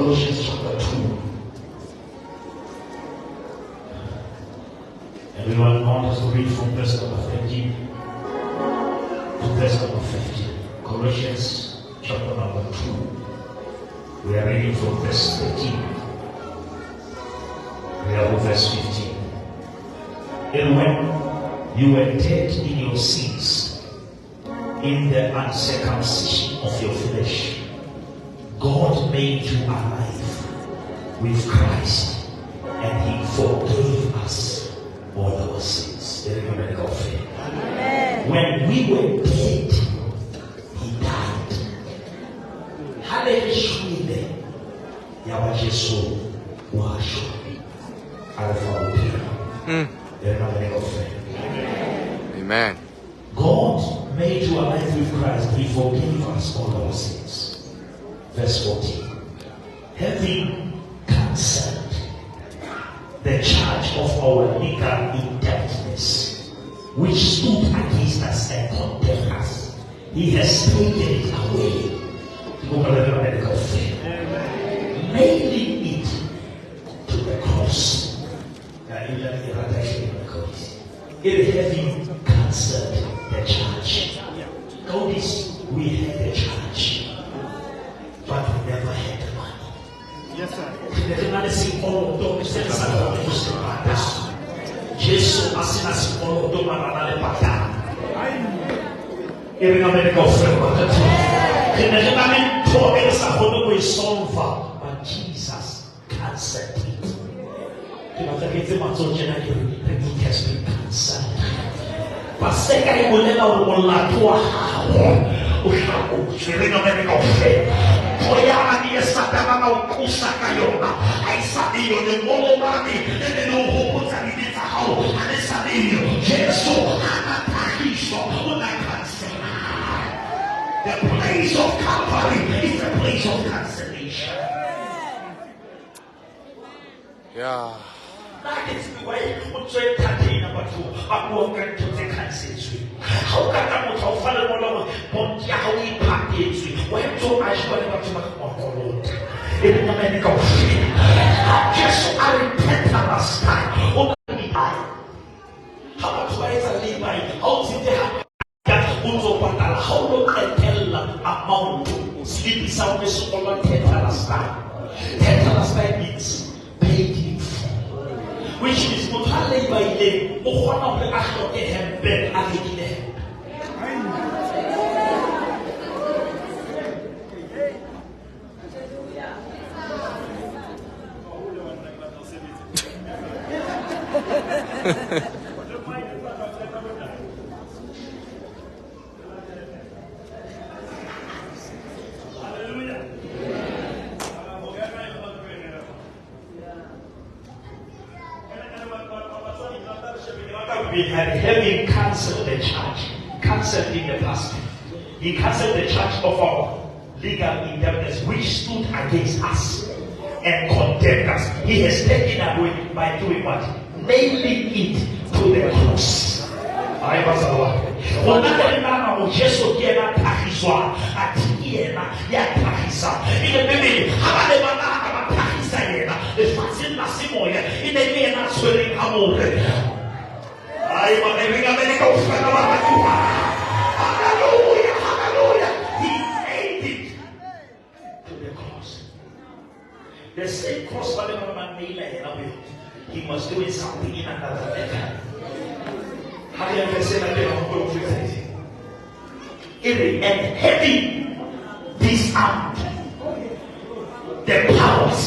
Colossians chapter 2. And we want us to read from verse number 13 to verse number 15. Colossians chapter number 2. We are reading from verse 13. We are on verse 15. And when you were dead in your sins, in the uncircumcision of your flesh, God made you alive with Christ, and He forgave us all our sins. When we were dead, He died. Hallelujah. Amen. God made you alive with Christ. He forgave us all our sins. Verse 14. Having cancelled the charge of our legal indebtedness, which stood against us and condemned us, He has taken it away. Nailing it to the cross. It having cancelled the charge. Notice, we had the charge, but we never had the money. Yes, sir. Jesus asina sikolo do marana le pata. But Jesus cancelled it. It has been cancelled. Paseka imulela umolatua Oyama ni esatana na ukusa kayona. Aisadio de molomani de no hukuta ni bitao. Aisadio Jesu anatahisho una cancel. The place of Calvary is the place of cancellation. Yeah. That is the way we try to attain number 2. But we are going to take cancellation. How can I not follow along? But how we package it? When to ask what about to make one follow? In the medical field, just I repent last time. Only I. How much ways I live by? How did they have that? How long I tell amount to sleep is always over 10 last time. 10 last time means paid in full. Which is not only by the one of the act of the hand bed and the hand. We had having cancelled the charge, cancelled in the past. He cancelled the charge of our legal indebtedness which stood against us and condemned us. He has taken away by doing what? Nailing it to the cross. I was alive. Hallelujah, hallelujah. He made it to the cross. The same cross he was doing something in another level. Have you ever seen a and having disarmed the powers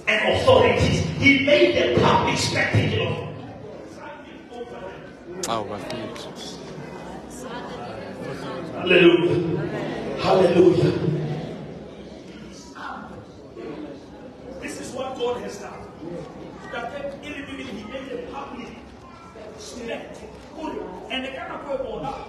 and authorities, he made the public spectacle of hallelujah. Hallelujah. This is what God has done. That he made a public spectacle. And the kind of people that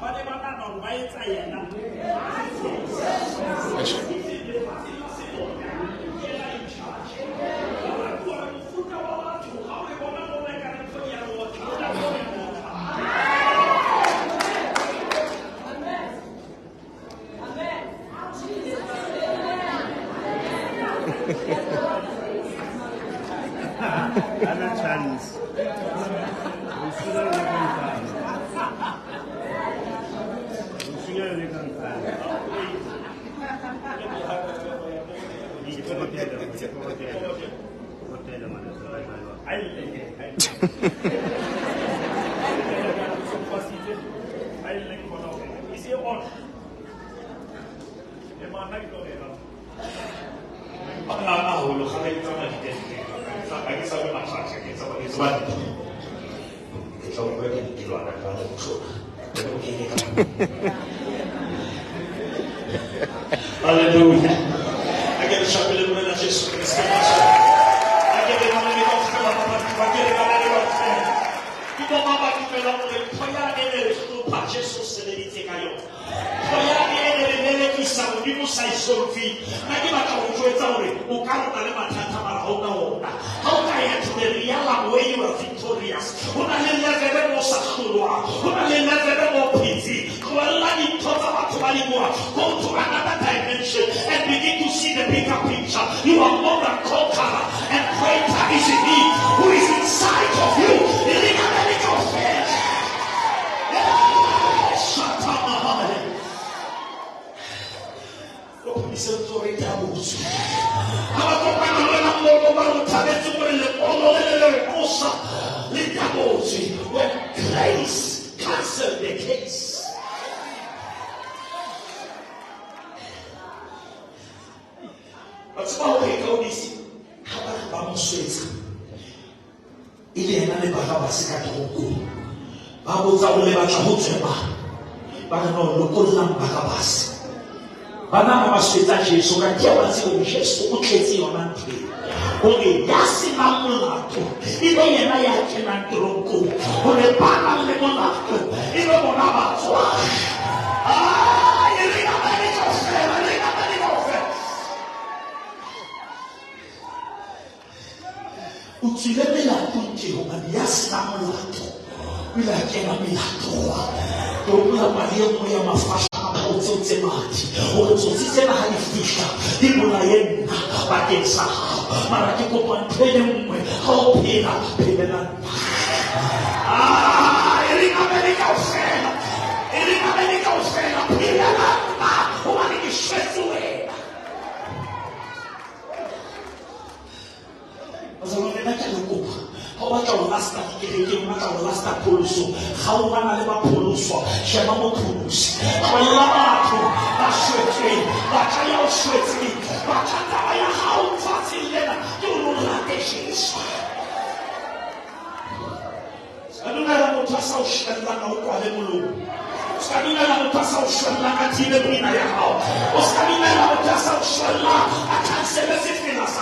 hallelujah. I get a shot with the Jesus Christ. I get a money of go to another dimension and begin to see the bigger picture. You are more than conqueror, and greater is in He who is inside of you. When grace cancelled the case. But how they go this? How about Sweets? Ile na le baka ba seka toko. Ba botsa o le batla ho tseba. Ba no lokolla baka basi. Bana ba swetsa Jesu ka ke wa se o Jesu o tletse yona ntwe. O re ya se na molato. Ile yena ya kena tronko. O le bana le molato. Ile bona ba tswa. Ile ga ba le tsofela, ile ga ba le tsofela. O tsile melato ke ho ba ya se na molato. Ile ya kena melato. O bula mali ya mafasha. Or so si na hali fisha di mula yena bakeng sa mara ke ko pantele mwe ho phela phela elina America ofela phela o ba ni shesue azolo nena ke lokopa how about your last time? Get your last time, Poluso. How one I never Poluso. Shemamo Pulus. How you are to Bashway, Bakaya Sway, Bakaya, how fast in Lena, you know like the sheets. I don't know what Passau Shelana or Qualemulu. Scabina Passau Shelana Tina Pinaya. Or Scabina Passau Shelana, I can't say the city in us.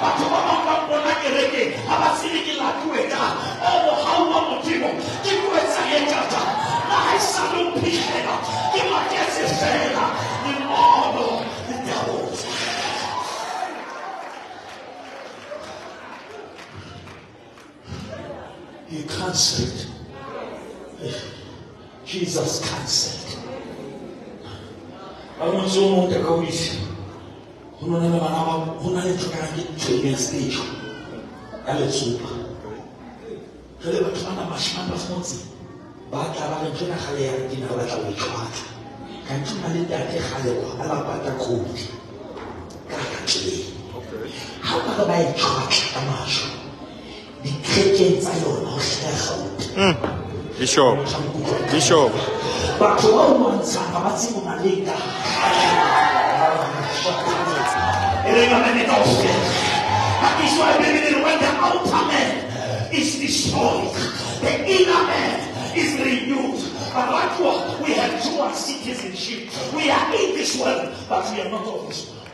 But to Mama Bonaki, Abasiki La Cueta, oh, how long of people, give you a Sayata, I salute Pishena, give my guess is Fela, the more the devils. He cancelled. Jesus cancelled. I want you to go with you. Who knows to stage? Super. Kale batho bana mashamba fotse ba tla ba re tsena gale ya dina ba tla o tshwatsa ka ntse le tate gale kwa ala pata khodi ka tle ha ba ba e tshwatsa ka masho di krekeng tsa yona o hlega Bishop batho ba o mantsa ba tsimo na lenga ele ga me ka o That is why baby when the outer man is destroyed. The inner man is renewed. But like what? We have dual citizenship. We are in this world, but we are not of this world.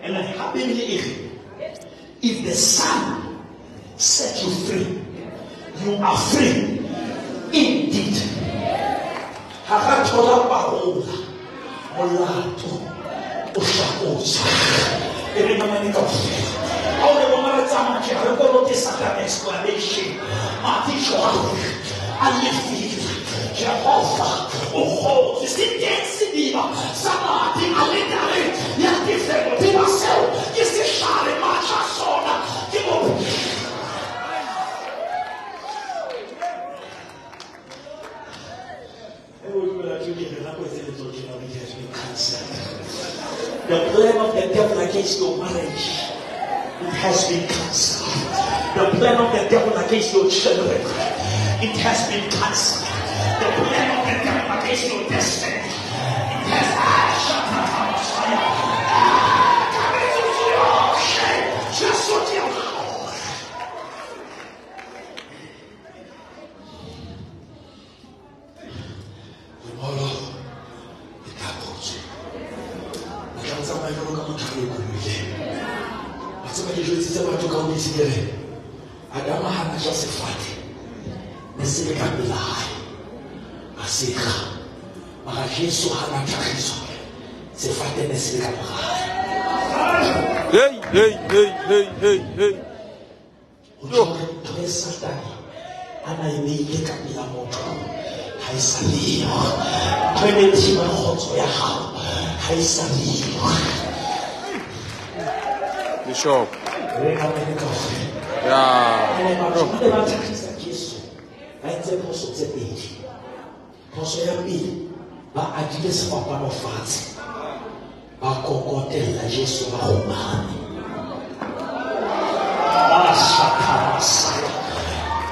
And then if the Son set you free, you are free indeed. Jehovah, oh, you see, density, somebody, a little, you give them to yourself, you see, Charlie, Macha, Soda, give up. The plan of the devil against your marriage, it has been cancelled. The plan of the devil against your children, it has been cancelled. The plan of the devil against your destiny, it has shut up. Just what you hey. Bishop.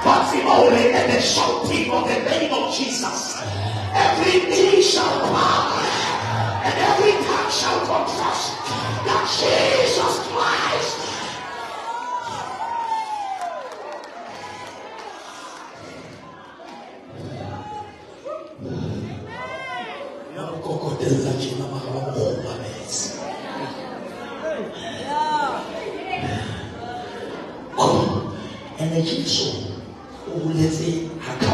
But only at the shouting of the name of Jesus, every knee shall bow and every tongue shall confess that Jesus Christ. And the Jesus who let it happen.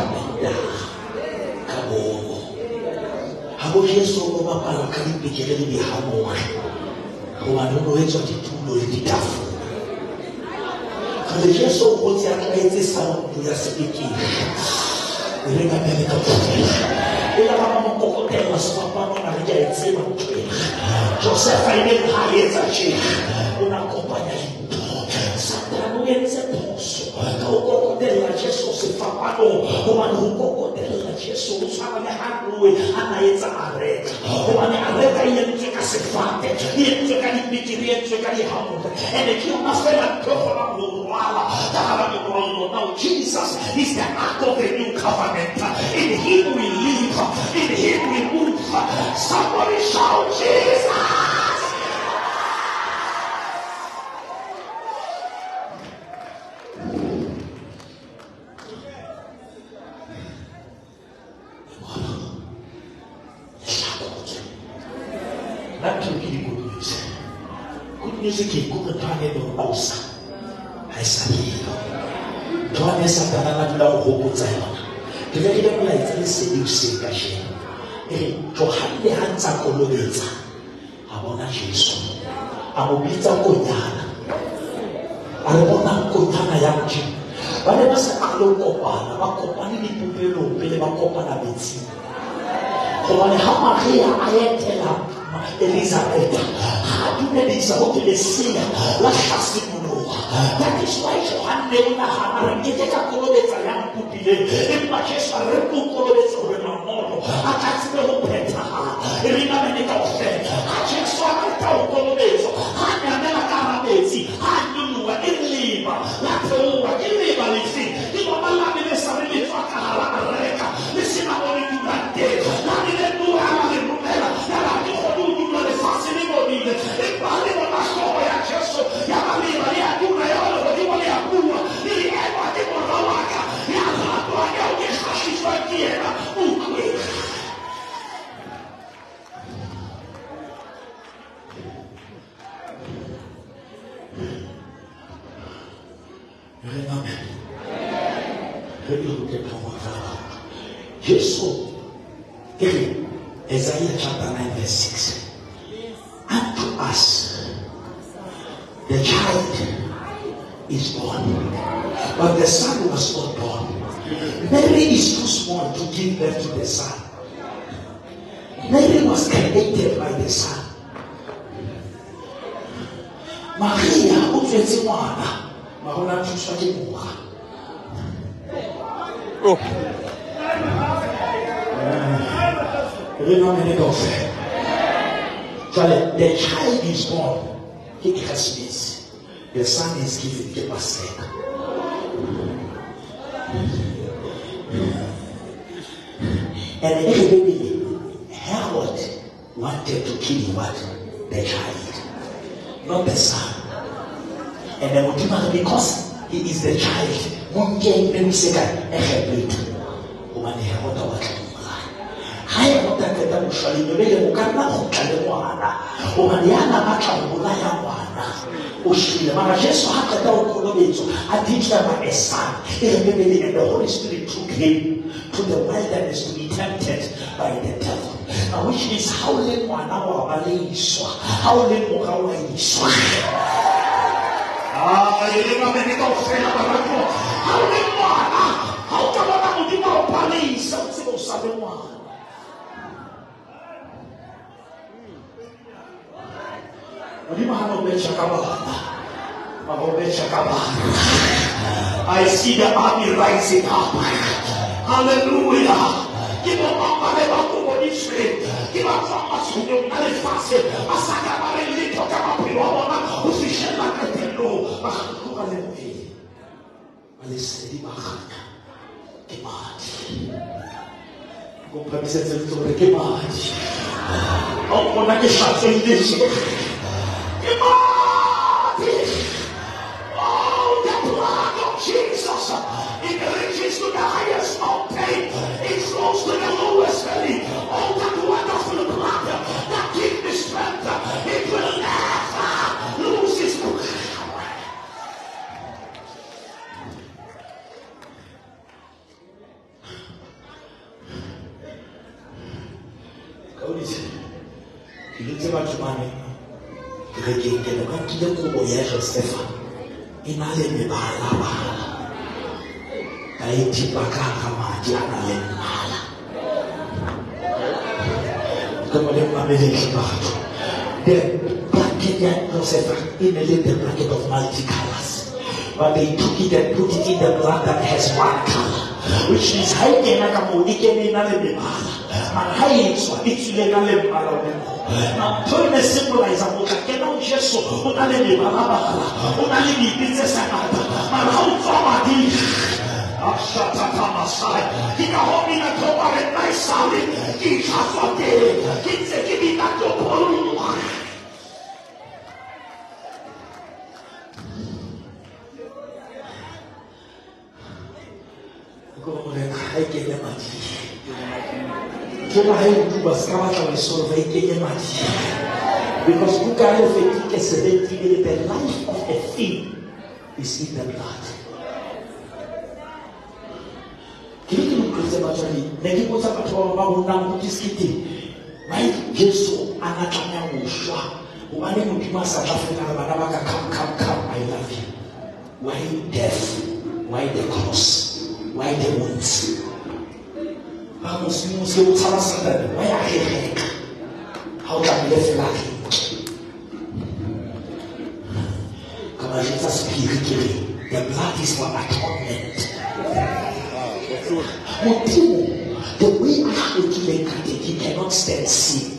Habo Yesu baba para karibu kelele ni hamo. Wanao wetu kitulo litafu. Kama Yesu wote akaenzi sana kuyasiki. Ile kama ni kama ila kama mkokotela sababu na hajaisema Joseph ile haiweza chi unakompanya Satano yenze poso ukokotela Yesu sifapano umani ukokotela Yesu usana ni hanwe anayenza areka umani areka yenze kasifate yenze kanibikirie yenze kanihamu ene kiona fela toko na wala tahara ni rondo. Now Jesus is the ark of the new covenant. In him we live, in him we move. Somebody shout Jesus. Music in good time no ausa. I sabi. Tuane satana na bila uhobu zaima. Kivekida mula italisi yusi kashi. Johane hanza kolobeza. Abona Yesu. Amubita konyana. Alibona konyana ya mji. Wale basa alokopana. Wakopani ni pupelo. Pele wakopana beti. Kwa hama ria ayetela Elizabeth. Hadune Elizabeth lesia la shasi muno. That is why Johane na hamarangiteka kolobeza ya mpupile. Ima Yesu arepu kolobeza urema moro. Akatime upeta. Elina meneka ufeta. Yesu akata ukolobeza. Hanya nena karabezi. Hanyunua ilima. Lateua ilima lisi. Ima malami lesarili fakara areka. Lisina mori durante. Lani lenua amale numela. Lani kodu durante fasili mori. Ibali wana soho ya Yesu. Yama Jesus, Isaiah chapter 9 verse 6. Unto us the child is born, but the son was not born. Mary is too small to give birth to the son. Mary was created by the son. Maria, o tswetse ngwana, mahona thuswa ke moga. Oh. The child is born. He has this. The son is given. He was sick. And everybody, Herod wanted to kill what? The child, not the son. And then because he is the child, one game then we say that Herod haya mtakatifu mshalinyoleje mukana hokale mwana umaniana bacha ubulaya mwana ushile mara Yesu hakata ukolobezo aditya ma esan elebele and the Holy Spirit took him to the wilderness to be tempted by the devil, which is how le mwana wa baleiswa how le moka wa iswa elema meneka ofela barako how le mwana how kama mudima wa baleiswa usibo sabe mwana. I see the army rising up. Hallelujah. Give up on the body straight. Give up from us who don't have fast. Asaka Marili to come up with one who is like a pillow. Alisedi Mahana. Kimati. Go present to the Kimati. Oh, when I get shot in this. Oh, the blood of Jesus, it reaches to the highest mountain, it flows to the lowest valley. Oh, that wonderful blood that gives me strength, it will never lose its power. God is looks about money. Regete ma kile kubo ya Josefa inale mebala bala ai tipaka kama jana le mala kama le mabele kibato the packet ya Josefa in a little packet of multicolors, but they took it and put it in the blood that has one color, which is haike na kama ikene inale mebala man haike so itule inale mebala. Now, turn the symbolize about the cannot just so only the Malabala, only the business and my home from a deal. Ashatata Masai, he can hold me at over a nice salad, he has one day, he's a giving that to Polu. Go and I get them at because who can have a 70 minutes, the life of a thing is in the blood. Can you look at the battery? Then you put up a 12 hour now, Sekete. My Jesu, Anatana Musha, who are able to South Africa, come, I love you. Why death? Why the cross? Why the wounds? Vamos, why are you here? How can we live like him? Come on, Jesus, the blood is for atonement. The way I have to make it, he cannot stand sin.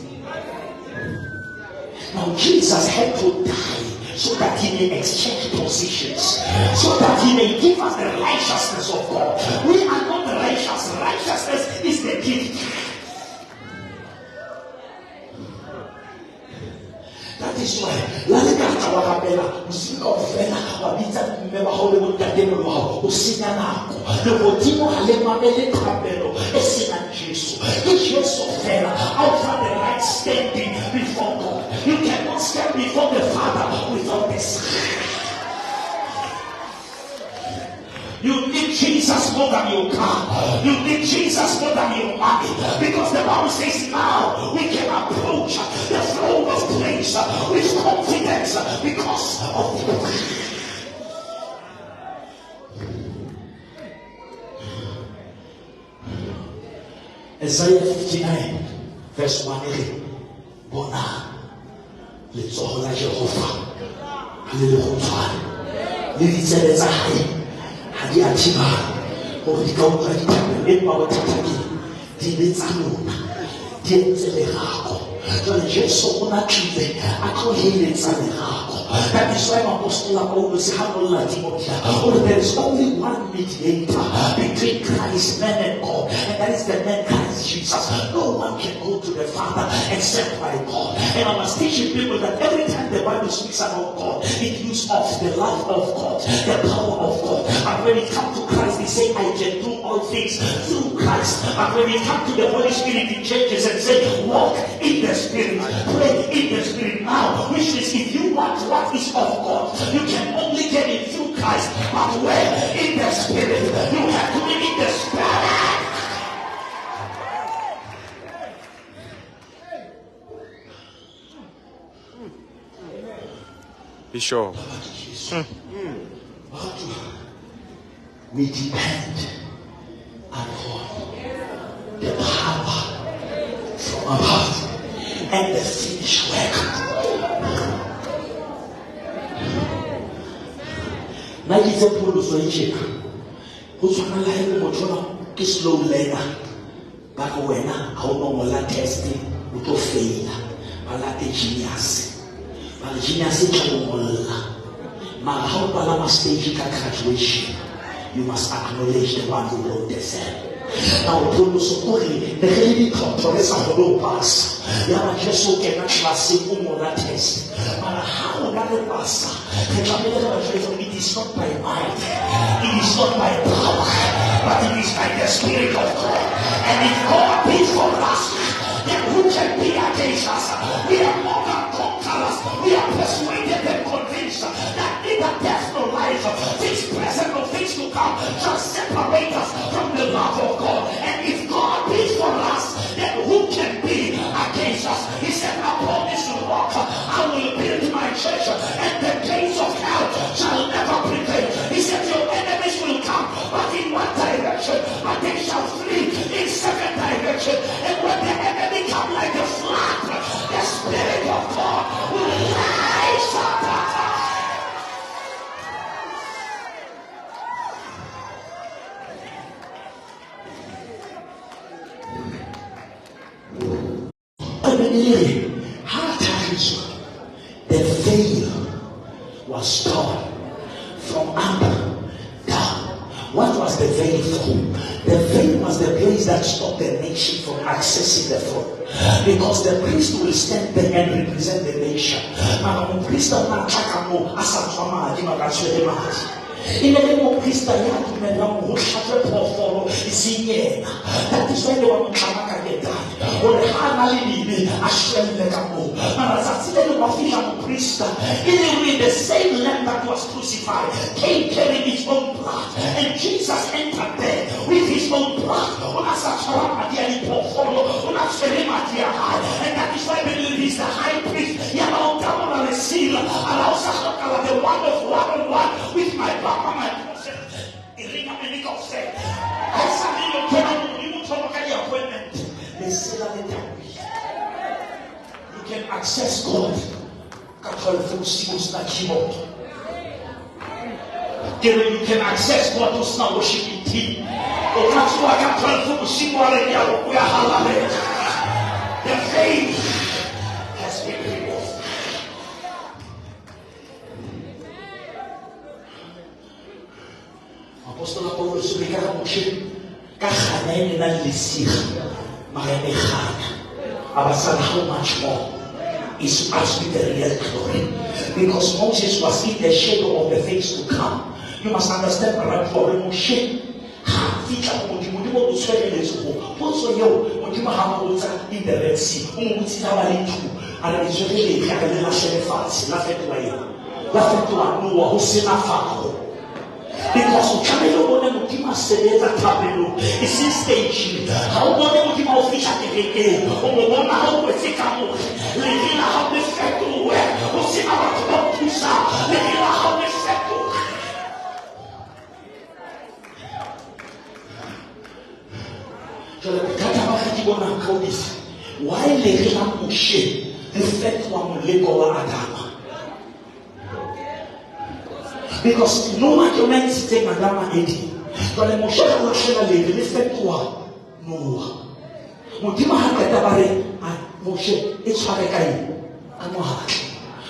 Now, Jesus had to die so that he may exchange positions, so that he may give us the righteousness of God. We are not the righteous. Righteousness is the gift. That is why Lalika Wakabella, Musika of Fena, Wabita, remember Hollywood Gademo, Usinanako, the Botimo Alemabele Cabello, Essina Jesus. Each year so Fena, out from the right standing before God. You cannot stand before the Father without this. You need Jesus more than your car. You need Jesus more than your money. Because the Bible says now we can approach the throne of grace with confidence because of you. Isaiah 59 verse 1. Bona letsoho la Jehova le le kgotshwane le ditsebe tsa hae ha di a thibana hore di ka utlwa dithabeng empa bothateng di le tsa lona di entse lerako. Jwale Jesu o natlile a tloheletsa lerako. That is why Apostle Paul says, there is only one mediator between Christ, man and God, and that is the man Christ Jesus. No one can go to the Father except by God. And I must teach people that every time the Bible speaks about God, it uses of the life of God, the power of God. And when it comes to Christ, they say, I can do all things through Christ. And when it comes to the Holy Spirit, it changes and says, walk in the Spirit, pray in the Spirit now. Which means if you want what is of God, you can only get it through Christ. But where? In the Spirit. You have to be in the Spirit. Bishop. We depend upon the power from above and the finished work. Now it's a pull so check. Who's one like what you slow learner? Back when how normal testing would fail. Ala genius. Ala genius is how Palama stage graduation. You must acknowledge the one who wrote the exam. Now, Paul Sokori, the heavy controversy of the pass. Yama Jesu cannot class that test. But how that pass? It is not by might, it is not by power, but it is by the Spirit of God. And if God be for us, then who can be against us? We are more than conquerors. We are persuaded and convinced that neither death nor life, things present or things to come, shall separate us from the love of God. And if God be for us, then who can be against us? He said, upon this rock I will build my church, and the gates of hell shall never prevail. He said, your enemies will come, but in one direction, but they shall flee in seven directions. And when the enemy come like a flood, the Spirit of God will rise up. The veil was torn from up down. What was the veil for? The veil was the place that stopped the nation from accessing the throne. Because the priest will stand there and represent the nation. In the name of Christ, that is why they want to come again. Or the Hanalini, Hashem the Kamu. In the same lamb that was crucified, came carrying his own blood, and Jesus entered there with his own blood. And that is why we believe he's the high priest. The one of one with my papa, my person. You can access God. You can access God to start worshiping Him. The faith has been removed. Apostle Paul explica Moshe kahanene na lisira mayanehana. Abasal how much more is actually the real glory, because Moses was in the shadow of the things to come. You must understand right for Moshe. Also, in the Red Sea, Because you can't even give us the tableau. It's in stage. How about the ultimate official again? Oh, how we think about living how we set to work. Who see about to start living how we set to. So the kata wakati bona kaudisi. Why living a mushe? Reflect one lego adama. Because no one can make it Madame Eddie. But the Moshe National Lady, listen to her. No. Mutima Hakatabare and Moshe, it's Hakakai.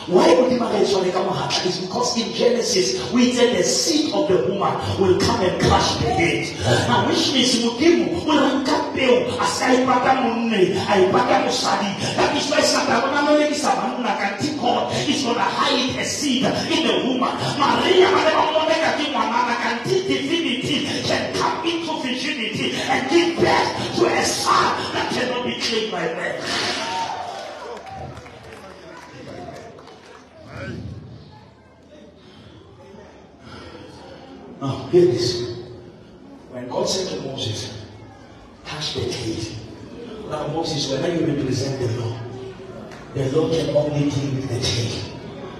Why Mutima is Hakakai? It's because in Genesis we said the seed of the woman will come and crush the head. Now, which means Mudimu will uncapel as I Patamunne, I Patamusadi. That is why Satamana Samanuna can take on. It's going to hide a seed in the woman. Maria can take divinity, can come into virginity and give birth to a son that cannot be claimed by men. Now, hear this. When God said to Moses, touch the head. Now, Moses, whenever you represent the law can only deal with the tail.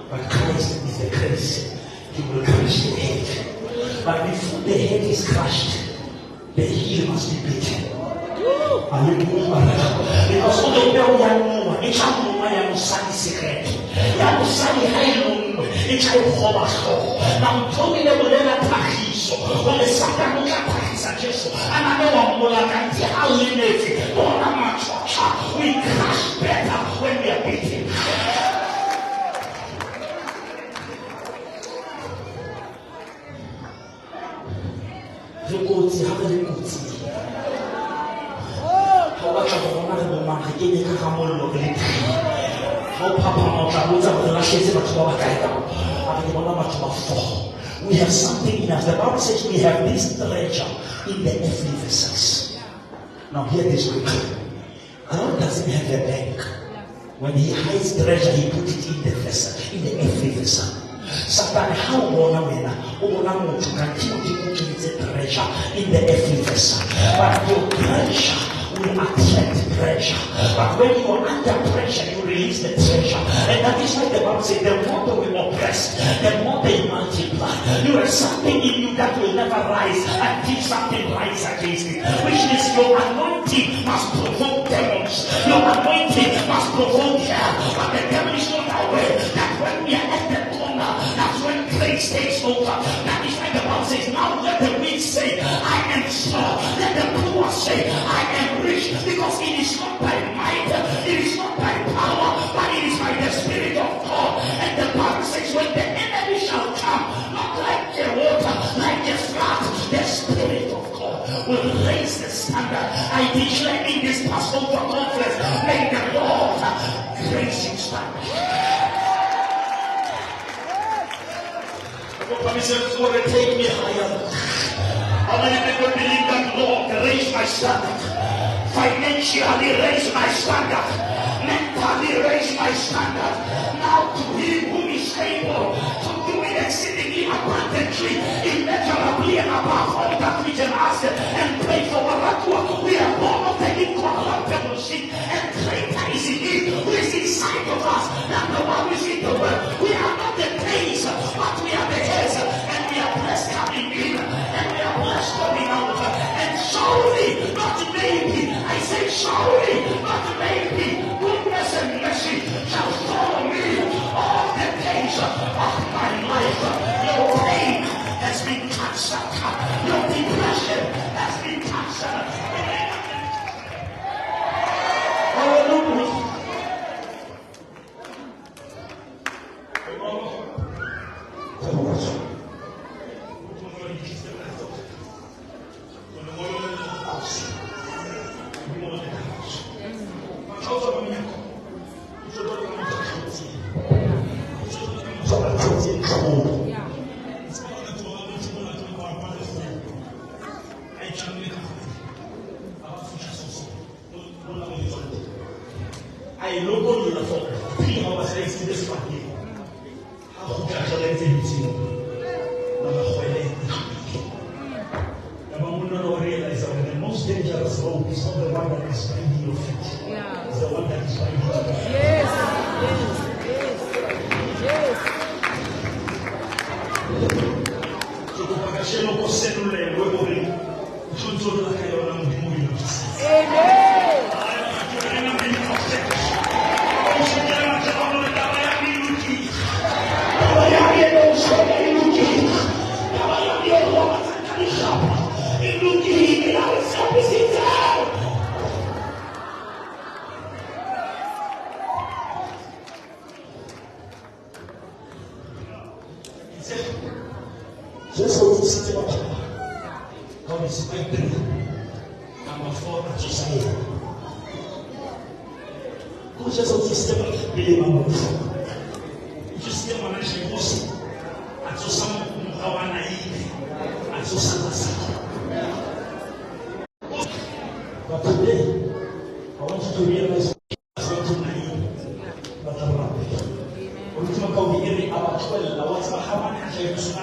But Christ is the Christ. He will crush the head. But before the head is crushed, the heel must be beaten. Because all the people know, it's not no secret. Now, I'm talking about the Tahiso, or the Satanuka Tahisajeso, and I know I'm going to tell how we make it. We crash better when we are beating. We have something in us. The Bible says we have this treasure in the earthly vessels. Now hear this quickly. God doesn't have a bank. When he hides treasure, he puts it in the vessel, in the earthly vessel. Satan, how to continue to get treasure in the earthly vessel. But your treasure will attract pressure. But when you are under pressure, you release the treasure. And that is why the Bible says the more they will oppress, the more they multiply. You have something in you that will never rise until something rise against it. Which means your anointing must provoke demons. Your anointing must provoke hell. But the devil is not aware that when we are at the corner, that's when grace takes over. That is why the Bible says, now let the weak say, I am strong. Let the poor say, I am rich. Because it is not by might, it is not by power, but it is by the Spirit of God. And the Bible says, when the enemy shall come, not like the water, like the flood, the Spirit of God will raise the standard. I declare in this Passover conference, may the Lord raise his standard. The promises will take me higher. How many people believe that Lord raise my standard? Financially raise my standard. Mentally raise my standard. Now to him who is able to do it exceedingly abundantly, immeasurably and above all that we can ask and pray for. We are born of the incorruptible seed, and greater is in him who is inside of us than the one who is in the world. We are not the tails, but we are the heads, and we are blessed coming in, and we are blessed going out. And surely, not maybe, I say surely, not maybe, goodness and mercy shall follow me all the days of my life. Your pain has been cancelled. Your depression has been cancelled. Hallelujah. I logo uniform. 3 hours I see this one here. How congratulating you. the one that is binding your feet. Yeah. It's the one that is binding your feet. Yes. Yes. Sesotho sitse ba papa ka o se pepele ka mafo a tsosaela ko Sesotho sitse ba pele ba mo just ngwana shekosi a tsosa mo ka wana ile a tsosa nasa but today I want you to realize something naive but I'm not ultima ka o iri aba 12 la what's mahamani a shekosi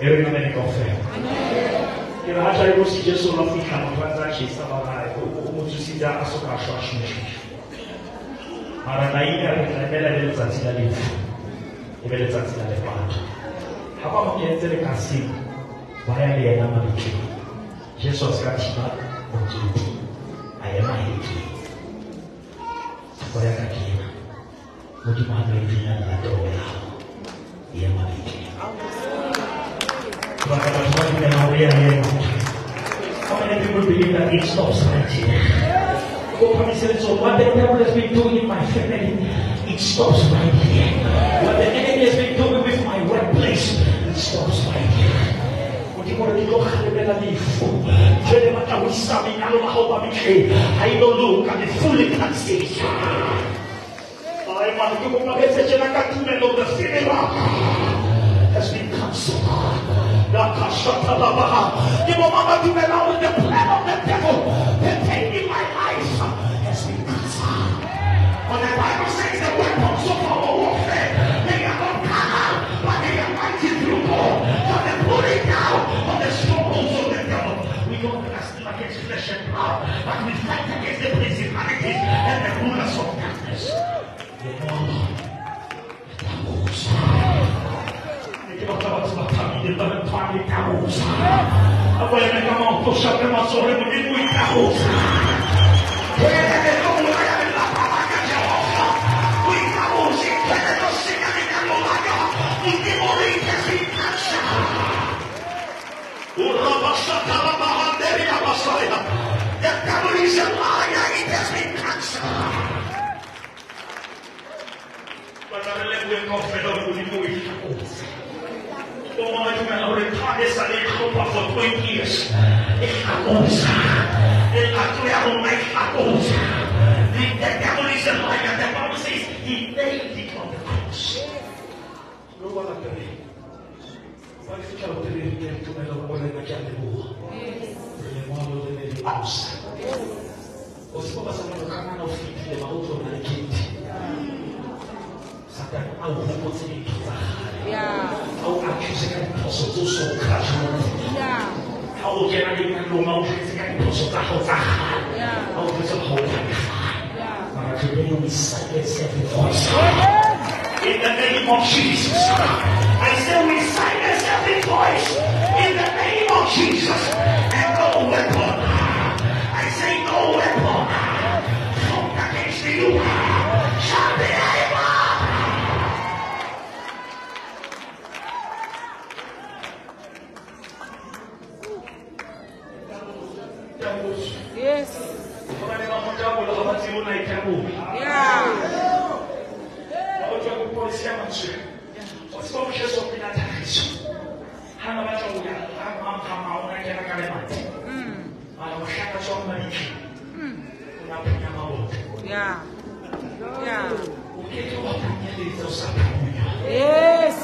Eri na meni kofe. Ira hata yuko si Yesu rafika mwanza chisa bana umutusida asoka ashwashwe. Mara naida mbele ya tsatsila lefu. Mbele tsatsila lefu. Hapa mkienzele kasi baya le na mabiki. Yesu asikatiba mjiti. Ayema hiki. Baya kakina. Mujimana hivi na dola. Yema hiki. How many people believe that it stops right here? So what the devil has been doing in my family, it stops right here. What the enemy has been doing with my workplace, it stops right here. I don't look at the fully translation. I want to go message and I got to know the feeling has been cancelled. The moment you allow the plan of the devil to take in my life has been cancelled. When the Bible says the weapons of our warfare, they are not carnal, but they are mighty through God for the pulling down of the strongholds of the devil. We don't wrestle against flesh and blood, but we fight against the principalities and the rulers of darkness. The devil is a liar, it has been cancelled. But I let me confess with you. For 20 years. The devil is a liar. The Bible says he nailed it on the cross. No one at the why if you can't believe it to me, what I can do? The model of the house. Was what was a kind of fit the mouth of the kid. Satan, I will not put it to Yeah. how accusing and possible so crash. Yeah. How can I even know how to get possible? How does a whole Yeah. today we silence every voice. In the name of Jesus. I say we silence every voice. In the name of Jesus. And no weapon. I say no weapon. Formed against you shall be able. Yes. Yes.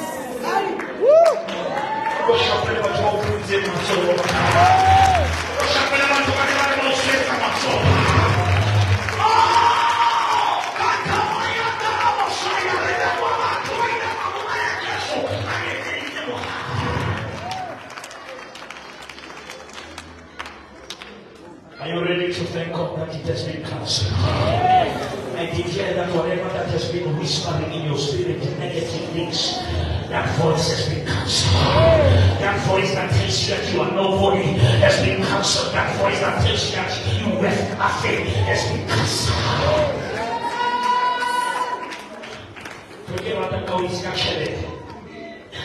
Are you ready to thank God that it has been cancelled? I declare that whatever that has been whispering in your spirit, negative things, that voice has been cancelled. That voice that tells you that you are nobody has been cancelled. That voice that tells you that you worth nothing has been cancelled. Forget about the noise that you did.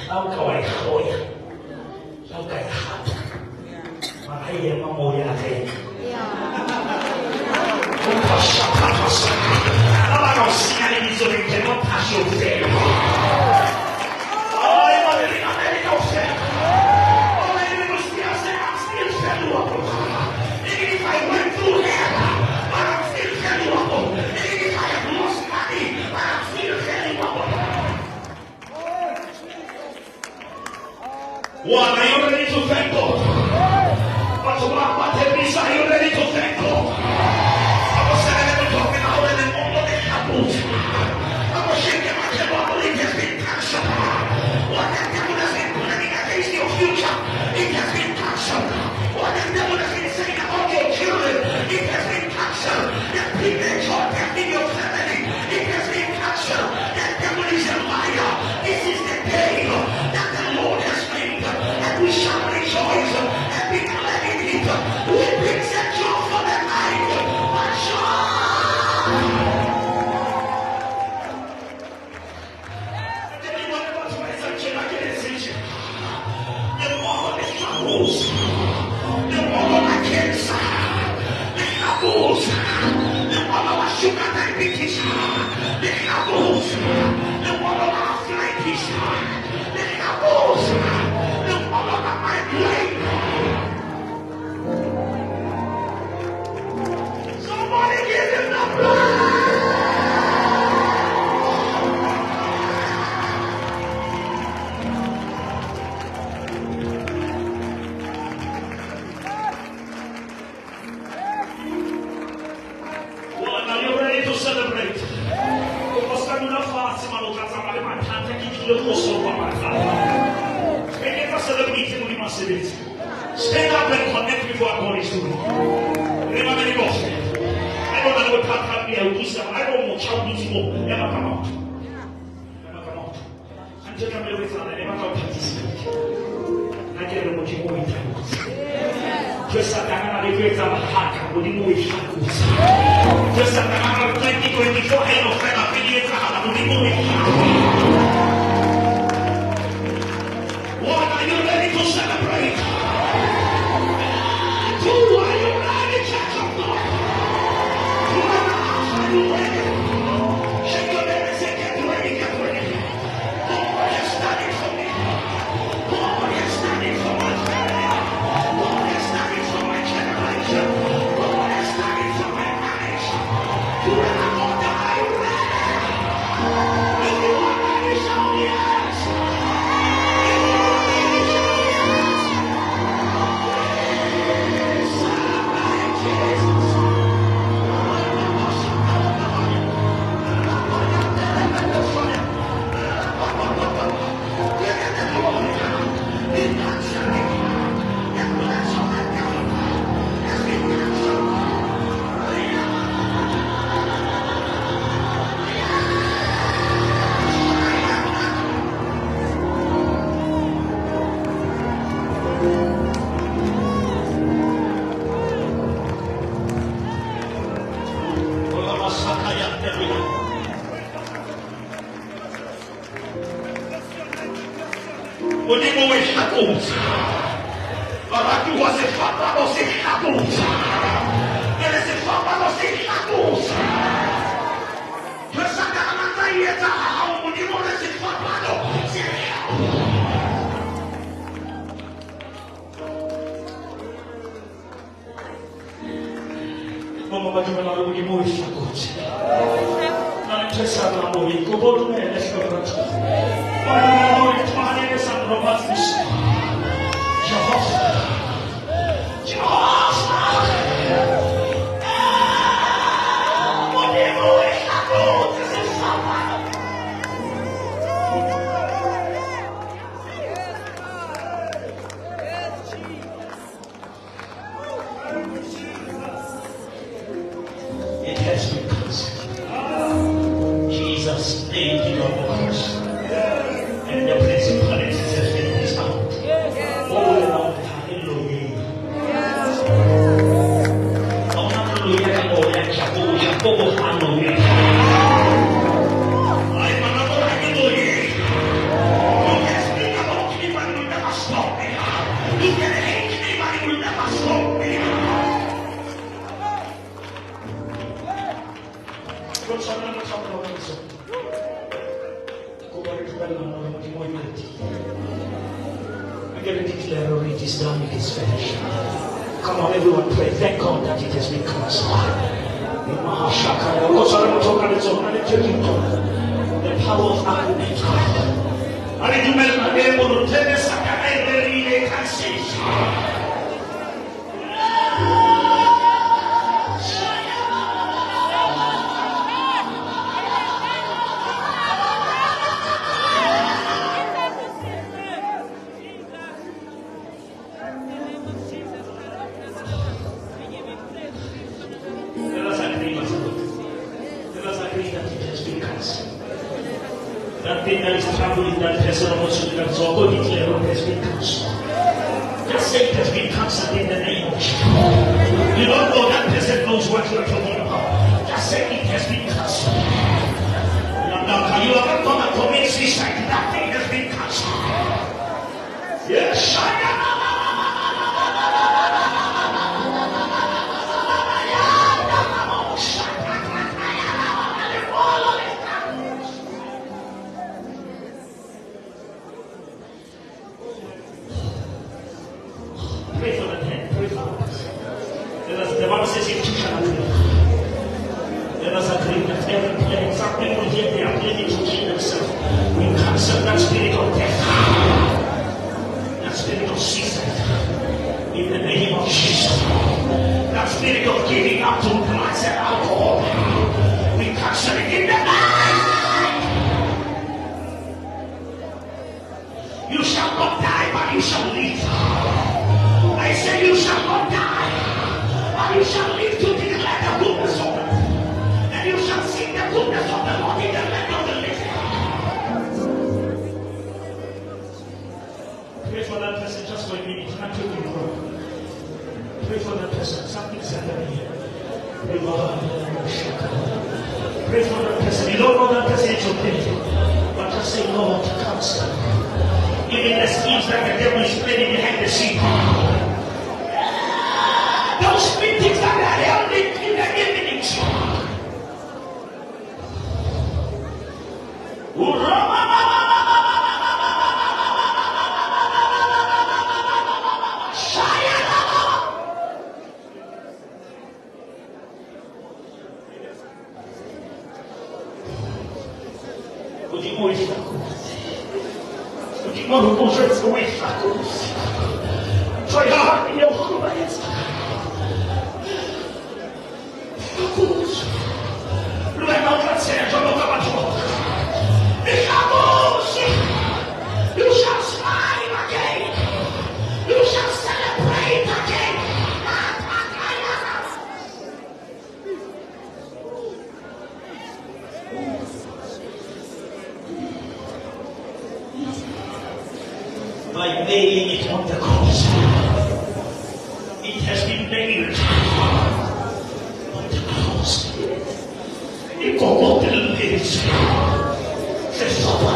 How can I hold you? How can I have you? I am a moya. Cannot pass your faith. I'm still valuable. Even if I went through hell, I'm still valuable. Even if I have lost money, I'm still valuable. One, are you ready to thank God? But what are you ready to thank God? I was talking about it and all that happened. What the devil has been planning against your future, it has been cancelled. What the devil has been saying about your children, it has been cancelled. The premature death in your family, it has been cancelled. The devil is a liar. This is the day that the Lord has made, and we shall rejoice and be glad in it. We bring the joy for the night, but joy. Somebody give him the blood. Stand up and connect with what God is doing. Remember the gospel. I don't know what happened here. I don't know how to go. Never come out. Never come out. And just come with that. Never come participate. I get what you want to do. Just at the end of the day, I'm a hacker. What do you know with hackers? Just at the end of 2024, I know friend of millions. What do you know with hackers? What are you ready to celebrate? Who are you ready, Church of God? Who are you ready? Shake your head and say, get ready, get ready. God is standing for me. God is standing for my family. God is standing for my generation. God is standing for my marriage. You are not die ready. If you are ready, shout yes. Para tu você fala, você acabou. Ele se fala, Mama bajumela lo di mo ishakote. Na tesa na mo iko bodu me le shobatu. Mama mo itmane le san robat is. Jehovah. It has been cancelled. Jesus paid it on the cross. And the principalities has been disarmed. All around, hallelujah. Oh, hallelujah, hallelujah, Jacob, hallelujah. I'm another hallelujah. You can speak about me, but you'll never stop me. You can hate me, but you'll never stop me. We're going to declare it is done, it is finished. Come on, everyone, pray. Thank God that it has been cancelled. The power of argument. That thing that is troubling that person also becomes so declare it has been cancelled. Just say it has been cancelled in the name of Jesus. You don't know that person knows what you are talking about. Just say it has been cancelled. Now, you are not going to commit suicide. That thing has been cancelled. Yes, pray for the dead, pray for us. The Bible says if two shall agree. Let us agree that every plague, some people here, they are planning to kill themselves. We cancel that spirit of death, that spirit of suicide, in the name of Jesus. That spirit of giving up to drugs and alcohol, we cancel it in the night. You shall not die, but you shall live. I say you shall not die, but you shall live to declare the goodness of the Lord. And you shall see the goodness of the Lord in the land of the living. Pray for that person just for a minute. Not take it wrong. Pray for that person. Something's happening here. Pray for that person. You don't know that person, it's okay. But just say, Lord, cancel. Even the schemes that the devil is planning behind the scene. Those meetings that are held in the evenings. Try hard in your heart. You shall smile again. You shall celebrate again. By nailing it on the cross, it has been nailed on the cross. Il comporte le péché. C'est Sesotho.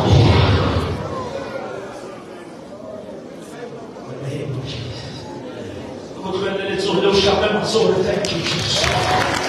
In the name of Jesus. Thank you, Jesus.